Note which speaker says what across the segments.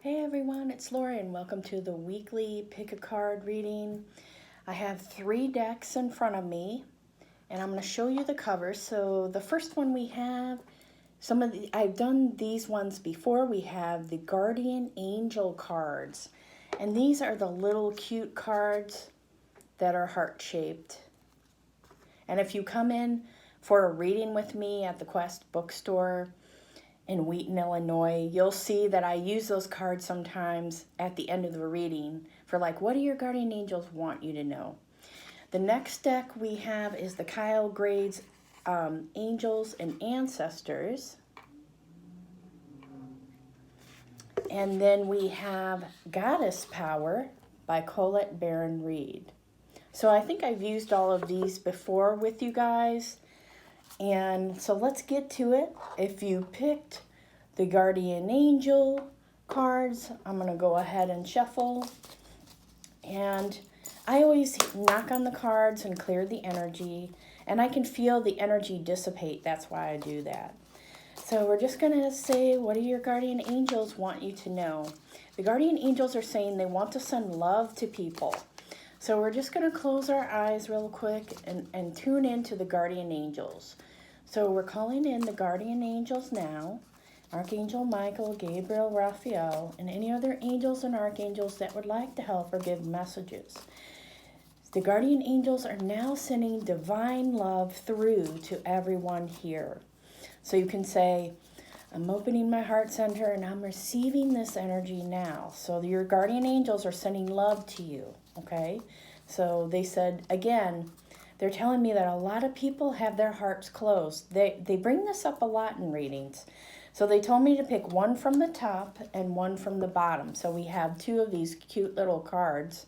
Speaker 1: Hey everyone, it's Lori and welcome to the weekly pick a card reading. I have 3 decks in front of me and I'm going to show you the covers. So the first one we have, I've done these ones before. We have the Guardian Angel cards, and these are the little cute cards that are heart-shaped. And if you come in for a reading with me at the Quest bookstore in Wheaton, Illinois, you'll see that I use those cards sometimes at the end of the reading for like, what do your guardian angels want you to know? The next deck we have is the Kyle Grade's Angels and Ancestors. And then we have Goddess Power by Colette Baron Reed. So I think I've used all of these before with you guys. And so let's get to it. If you picked the Guardian Angel cards, I'm going to go ahead and shuffle. And I always knock on the cards and clear the energy. And I can feel the energy dissipate. That's why I do that. So we're just going to say, what do your guardian angels want you to know? The guardian angels are saying they want to send love to people. So we're just going to close our eyes real quick and tune into the guardian angels. So we're calling in the guardian angels now. Archangel Michael, Gabriel, Raphael, and any other angels and archangels that would like to help or give messages. The guardian angels are now sending divine love through to everyone here. So you can say, I'm opening my heart center and I'm receiving this energy now. So your guardian angels are sending love to you, okay? So they said, again, they're telling me that a lot of people have their hearts closed. They bring this up a lot in readings. So they told me to pick one from the top and one from the bottom. So we have 2 of these cute little cards.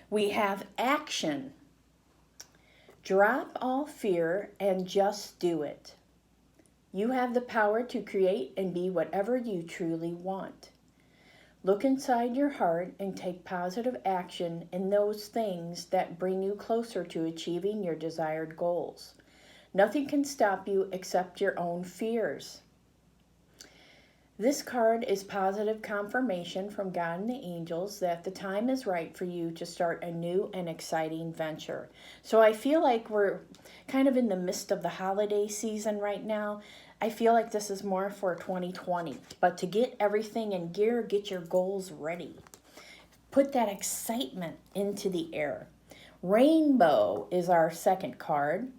Speaker 1: We have action. Drop all fear and just do it. You have the power to create and be whatever you truly want. Look inside your heart and take positive action in those things that bring you closer to achieving your desired goals. Nothing can stop you except your own fears. This card is positive confirmation from God and the angels that the time is right for you to start a new and exciting venture. So I feel like we're kind of in the midst of the holiday season right now. I feel like this is more for 2020. But to get everything in gear, get your goals ready. Put that excitement into the air. Rainbow is our second card.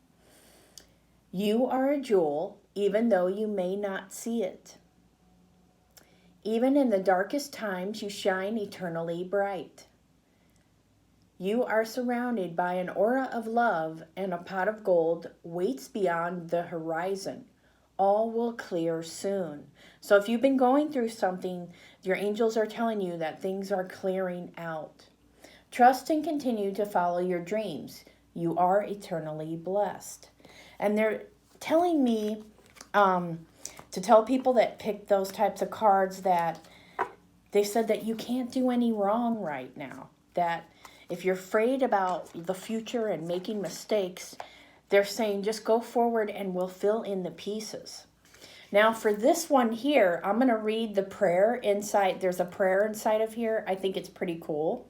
Speaker 1: You are a jewel, even though you may not see it. Even in the darkest times, you shine eternally bright. You are surrounded by an aura of love, and a pot of gold waits beyond the horizon. All will clear soon. So if you've been going through something, your angels are telling you that things are clearing out. Trust and continue to follow your dreams. You are eternally blessed. And they're telling me to tell people that pick those types of cards that they said that you can't do any wrong right now. That if you're afraid about the future and making mistakes, they're saying just go forward and we'll fill in the pieces. Now for this one here, I'm going to read the prayer inside. There's a prayer inside of here. I think it's pretty cool.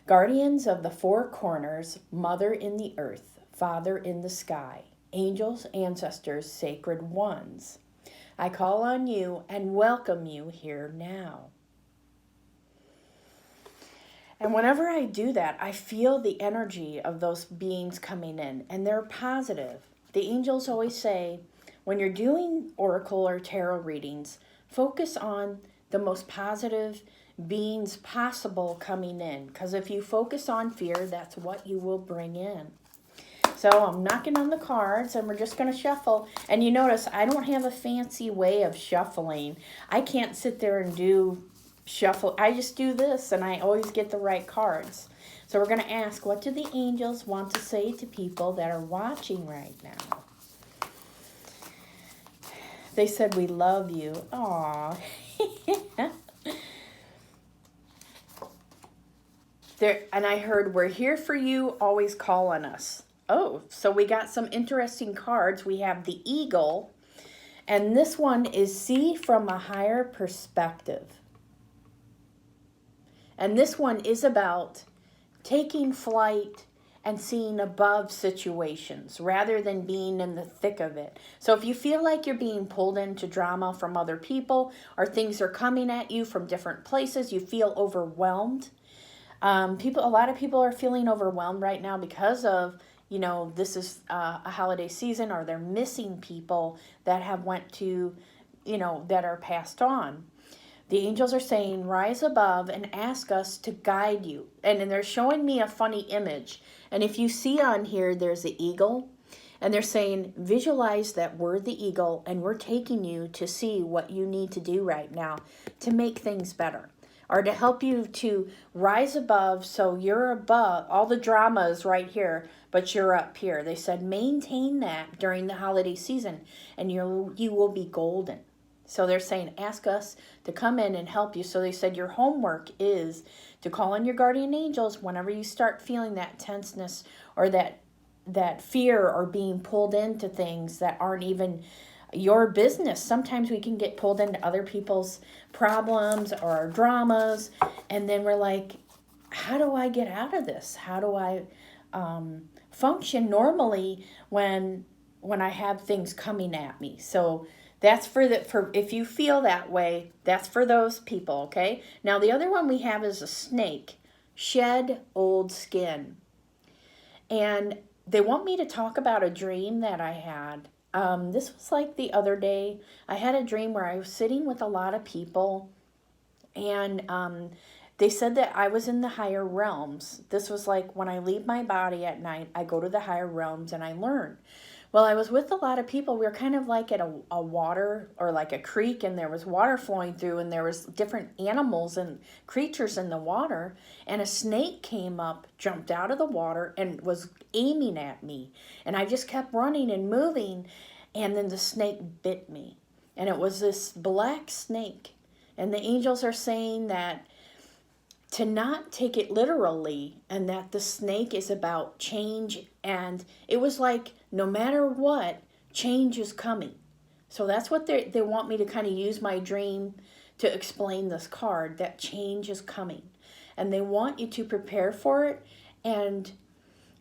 Speaker 1: Guardians of the 4 corners, Mother in the earth, Father in the sky, angels, ancestors, sacred ones, I call on you and welcome you here now. And whenever I do that, I feel the energy of those beings coming in, and they're positive. The angels always say, when you're doing oracle or tarot readings, focus on the most positive beings possible coming in, because if you focus on fear, that's what you will bring in. So I'm knocking on the cards, and we're just going to shuffle. And you notice I don't have a fancy way of shuffling. I can't sit there and do shuffle. I just do this, and I always get the right cards. So we're going to ask, what do the angels want to say to people that are watching right now? They said, we love you. Aww. And I heard, we're here for you. Always call on us. Oh, so we got some interesting cards. We have the eagle, and this one is see from a higher perspective. And this one is about taking flight and seeing above situations rather than being in the thick of it. So if you feel like you're being pulled into drama from other people, or things are coming at you from different places, you feel overwhelmed. A lot of people are feeling overwhelmed right now because of, this is a holiday season, or they're missing people that have went to, that are passed on. The angels are saying, rise above and ask us to guide you. And then they're showing me a funny image. And if you see on here, there's the eagle. And they're saying, visualize that we're the eagle and we're taking you to see what you need to do right now to make things better, or to help you to rise above, so you're above. All the drama is right here, but you're up here. They said, maintain that during the holiday season and you will be golden. So they're saying, ask us to come in and help you. So they said your homework is to call on your guardian angels whenever you start feeling that tenseness, or that fear, or being pulled into things that aren't even your business. Sometimes we can get pulled into other people's problems or dramas, and then we're like, how do I get out of this? How do I function normally when I have things coming at me? So that's for if you feel that way, that's for those people, okay? Now the other one we have is a snake, shed old skin. And they want me to talk about a dream that I had. This was like the other day. I had a dream where I was sitting with a lot of people, and they said that I was in the higher realms. This was like when I leave my body at night, I go to the higher realms and I learn. Well, I was with a lot of people. We were kind of like at a water, or like a creek, and there was water flowing through, and there was different animals and creatures in the water, and a snake came up, jumped out of the water, and was aiming at me. And I just kept running and moving, and then the snake bit me. And it was this black snake. And the angels are saying that to not take it literally, and that the snake is about change. And it was like, no matter what, change is coming. So that's what they want me to kind of use my dream to explain this card, that change is coming. And they want you to prepare for it and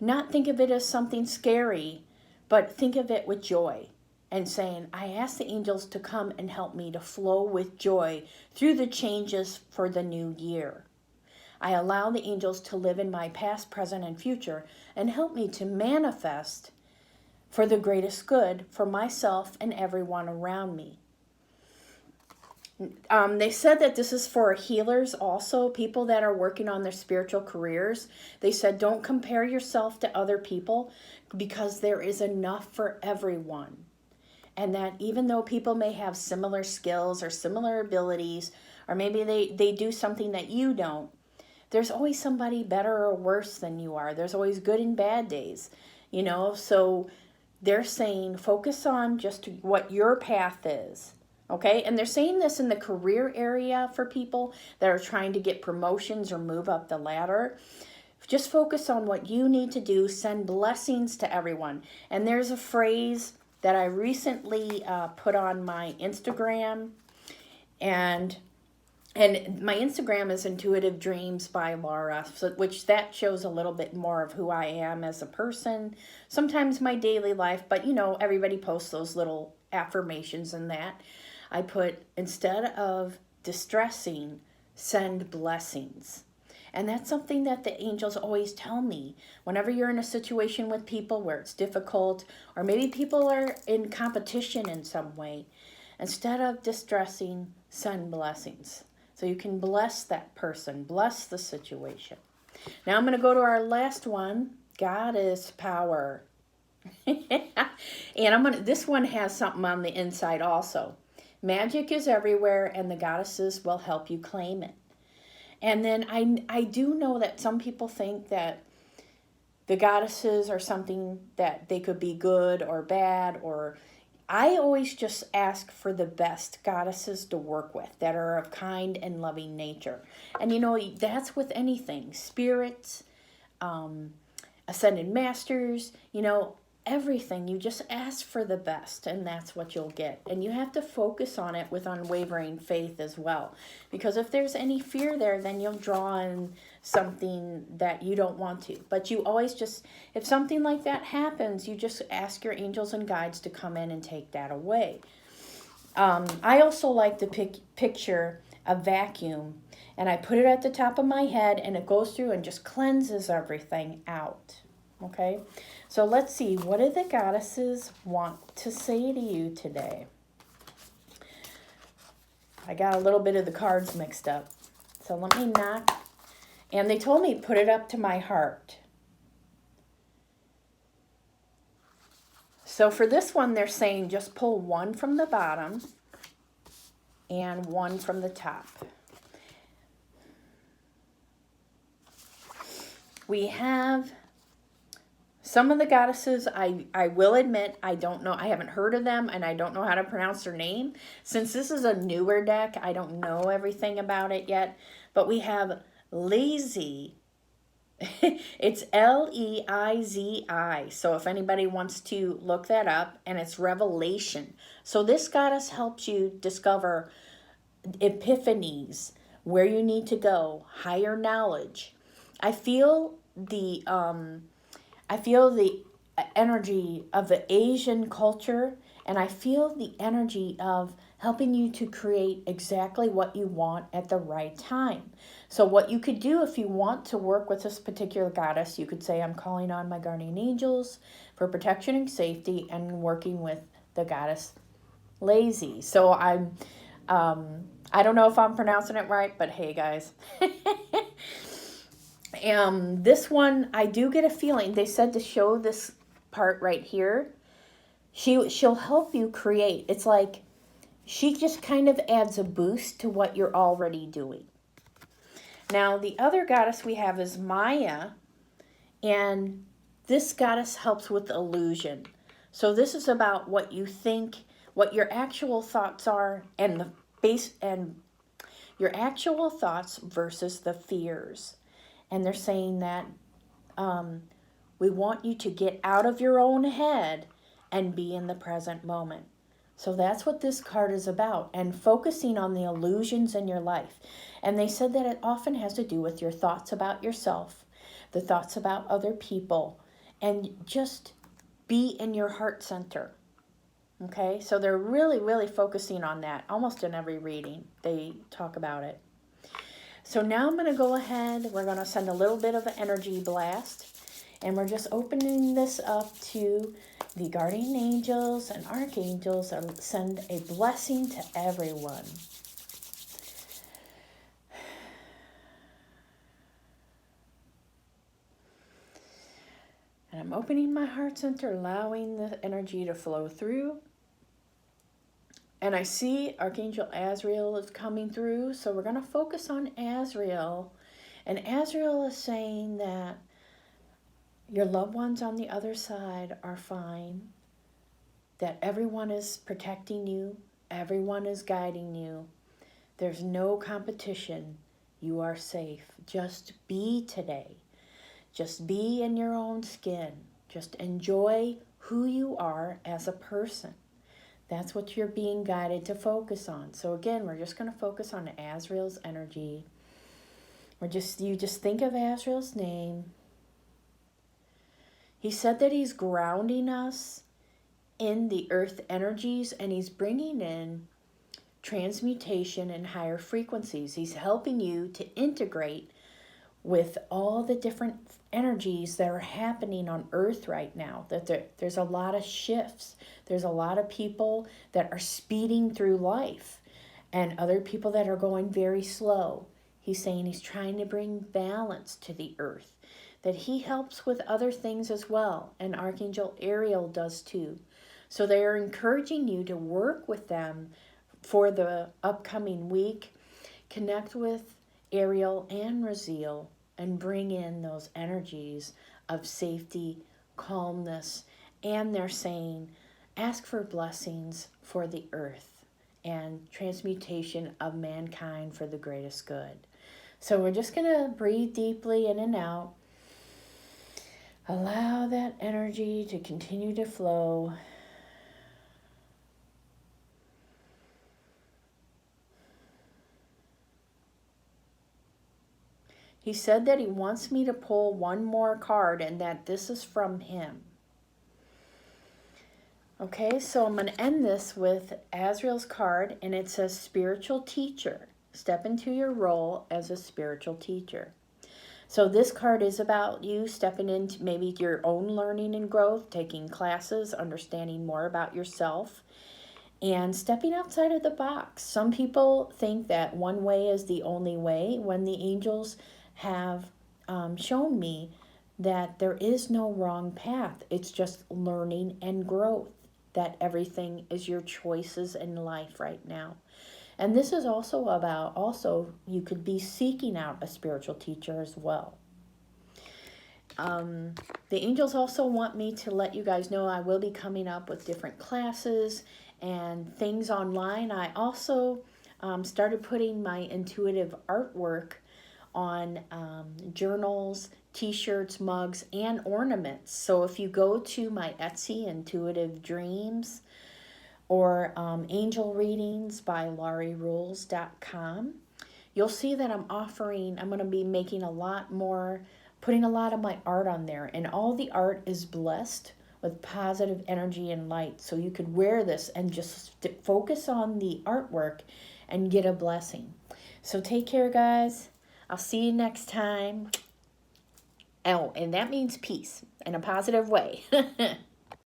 Speaker 1: not think of it as something scary, but think of it with joy. And saying, I ask the angels to come and help me to flow with joy through the changes for the new year. I allow the angels to live in my past, present, and future, and help me to manifest for the greatest good for myself and everyone around me. They said that this is for healers also, people that are working on their spiritual careers. They said, don't compare yourself to other people, because there is enough for everyone. And that even though people may have similar skills or similar abilities, or maybe they do something that you don't, there's always somebody better or worse than you are. There's always good and bad days, so they're saying focus on just what your path is, okay? And they're saying this in the career area for people that are trying to get promotions or move up the ladder. Just focus on what you need to do. Send blessings to everyone. And there's a phrase that I recently put on my Instagram, and my Instagram is Intuitive Dreams by Laura, which that shows a little bit more of who I am as a person, sometimes my daily life, but everybody posts those little affirmations in that. I put, instead of distressing, send blessings. And that's something that the angels always tell me. Whenever you're in a situation with people where it's difficult, or maybe people are in competition in some way, instead of distressing, send blessings. So you can bless that person, bless the situation. Now I'm going to go to our last one, Goddess Power. And this one has something on the inside also. Magic is everywhere, and the goddesses will help you claim it. And then I do know that some people think that the goddesses are something that they could be good or bad, or I always just ask for the best goddesses to work with that are of kind and loving nature. And that's with anything. Spirits, ascended masters, everything. You just ask for the best, and that's what you'll get. And you have to focus on it with unwavering faith as well. Because if there's any fear there, then you'll draw in something that you don't want to. But you always just, if something like that happens, you just ask your angels and guides to come in and take that away. I also like to picture a vacuum, and I put it at the top of my head, and it goes through and just cleanses everything out. Okay, so let's see, what do the goddesses want to say to you today? I got a little bit of the cards mixed up, so let me knock. And they told me put it up to my heart. So for this one, they're saying just pull one from the bottom and one from the top. We have some of the goddesses, I will admit, I don't know, I haven't heard of them, and I don't know how to pronounce their name. Since this is a newer deck, I don't know everything about it yet. But we have Lazy. It's Leizi. So if anybody wants to look that up, and it's revelation. So this goddess helps you discover epiphanies, where you need to go, higher knowledge. I feel the energy of the Asian culture, and I feel the energy of helping you to create exactly what you want at the right time. So what you could do if you want to work with this particular goddess, you could say, I'm calling on my guardian angels for protection and safety, and working with the goddess Lazy. So I don't know if I'm pronouncing it right, but hey guys. This one, I do get a feeling, they said to show this part right here, she'll help you create. It's like she just kind of adds a boost to what you're already doing. Now, the other goddess we have is Maya, and this goddess helps with illusion. So this is about what you think, what your actual thoughts are, and your actual thoughts versus the fears. And they're saying that we want you to get out of your own head and be in the present moment. So that's what this card is about, and focusing on the illusions in your life. And they said that it often has to do with your thoughts about yourself, the thoughts about other people, and just be in your heart center. Okay, so they're really, really focusing on that. Almost in every reading, they talk about it. So now I'm going to go ahead, we're going to send a little bit of an energy blast, and we're just opening this up to the guardian angels and archangels, and send a blessing to everyone. And I'm opening my heart center, allowing the energy to flow through. And I see Archangel Azrael is coming through, so we're going to focus on Azrael. And Azrael is saying that your loved ones on the other side are fine, that everyone is protecting you, everyone is guiding you. There's no competition. You are safe. Just be today. Just be in your own skin. Just enjoy who you are as a person. That's what you're being guided to focus on. So again, we're just going to focus on Azrael's energy. You just think of Azrael's name. He said that he's grounding us in the earth energies, and he's bringing in transmutation and higher frequencies. He's helping you to integrate with all the different energies that are happening on earth right now. That there's a lot of shifts. There's a lot of people that are speeding through life, and other people that are going very slow. He's saying he's trying to bring balance to the earth, that he helps with other things as well, and Archangel Ariel does too. So they are encouraging you to work with them for the upcoming week. Connect with Ariel and Raziel and bring in those energies of safety, calmness, and they're saying ask for blessings for the earth and transmutation of mankind for the greatest good. So we're just going to breathe deeply in and out. Allow that energy to continue to flow. He said that he wants me to pull one more card and that this is from him. Okay, so I'm going to end this with Azrael's card, and it says spiritual teacher. Step into your role as a spiritual teacher. So this card is about you stepping into maybe your own learning and growth, taking classes, understanding more about yourself, and stepping outside of the box. Some people think that one way is the only way, when the angels have shown me that there is no wrong path. It's just learning and growth, that everything is your choices in life right now. And this is also about, you could be seeking out a spiritual teacher as well. The angels also want me to let you guys know I will be coming up with different classes and things online. I also started putting my intuitive artwork on journals, t-shirts, mugs, and ornaments. So if you go to my Etsy, Intuitive Dreams, or Angel Readings by LaurieRules.com, you'll see that I'm going to be making putting a lot of my art on there. And all the art is blessed with positive energy and light. So you could wear this and just focus on the artwork and get a blessing. So take care, guys. I'll see you next time. Oh, and that means peace in a positive way.